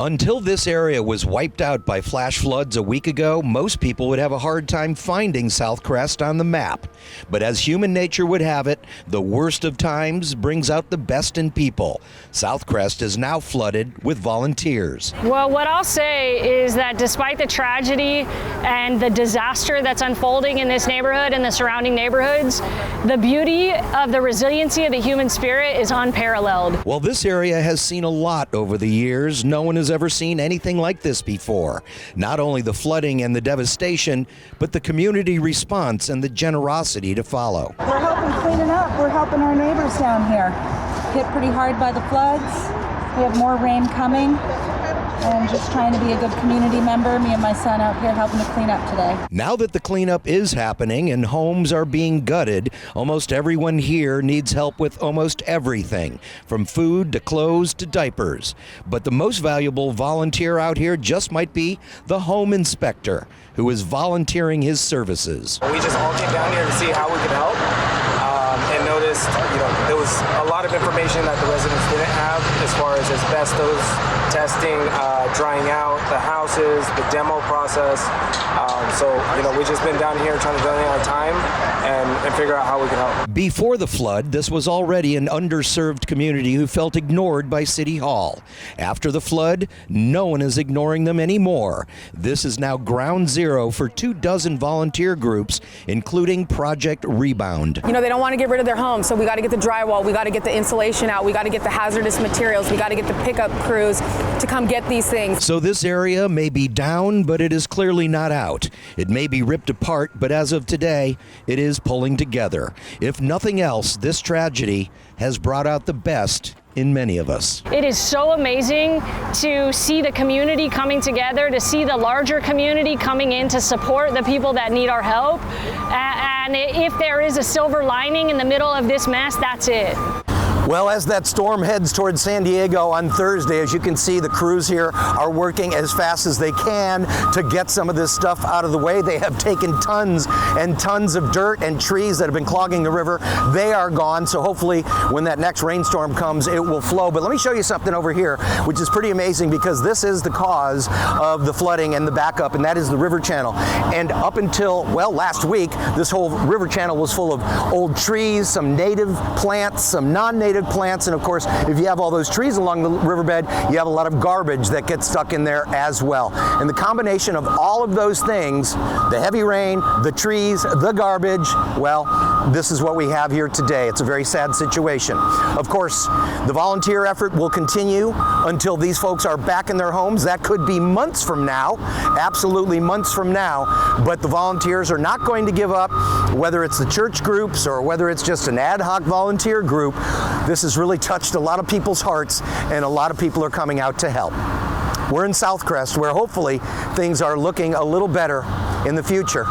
Until this area was wiped out by flash floods a week ago, most people would have a hard time finding Southcrest on the map. But as human nature would have it, the worst of times brings out the best in people. Southcrest is now flooded with volunteers. Well, what I'll say is that despite the tragedy and the disaster that's unfolding in this neighborhood and the surrounding neighborhoods, the beauty of the resiliency of the human spirit is unparalleled. Well, this area has seen a lot over the years. No one has ever seen anything like this before. Not only the flooding and the devastation, but the community response and the generosity to follow. We're helping cleaning up. We're helping our neighbors down here. Hit pretty hard by the floods. We have more rain coming. And just trying to be a good community member. Me and my son out here helping to clean up today. Now that the cleanup is happening and homes are being gutted, almost everyone here needs help with almost everything, from food to clothes to diapers. But the most valuable volunteer out here just might be the home inspector, who is volunteering his services. We just all came down here to see how we could help, and noticed, there was a lot of information that the residents didn't have as far as asbestos testing, drying out the houses, the demo process. So we've just been down here trying to donate our time and figure out how we can help. Before the flood, this was already an underserved community who felt ignored by City Hall. After the flood, no one is ignoring them anymore. This is now ground zero for 24 volunteer groups, including Project Rebound. They don't want to get rid of their homes, so we got to get the drywall, we got to get the insulation out, we got to get the hazardous materials, we got to get the pickup crews to come get these things. So this area may be down, but it is clearly not out. It may be ripped apart, but as of today, it is pulling together. If nothing else, this tragedy has brought out the best in many of us. It is so amazing to see the community coming together, to see the larger community coming in to support the people that need our help. And if there is a silver lining in the middle of this mess, that's it. Well, as that storm heads towards San Diego on Thursday, as you can see, the crews here are working as fast as they can to get some of this stuff out of the way. They have taken tons and tons of dirt and trees that have been clogging the river. They are gone, so hopefully when that next rainstorm comes, it will flow. But let me show you something over here, which is pretty amazing, because this is the cause of the flooding and the backup, and that is the river channel. And up until, well, last week, this whole river channel was full of old trees, some native plants, some non-native plants, and of course, if you have all those trees along the riverbed, you have a lot of garbage that gets stuck in there as well. And the combination of all of those things, the heavy rain, the trees, the garbage, well, this is what we have here today. It's a very sad situation. Of course, the volunteer effort will continue until these folks are back in their homes. That could be months from now, absolutely months from now, but the volunteers are not going to give up, whether it's the church groups or whether it's just an ad hoc volunteer group. This has really touched a lot of people's hearts, and a lot of people are coming out to help. We're in Southcrest, where hopefully things are looking a little better in the future.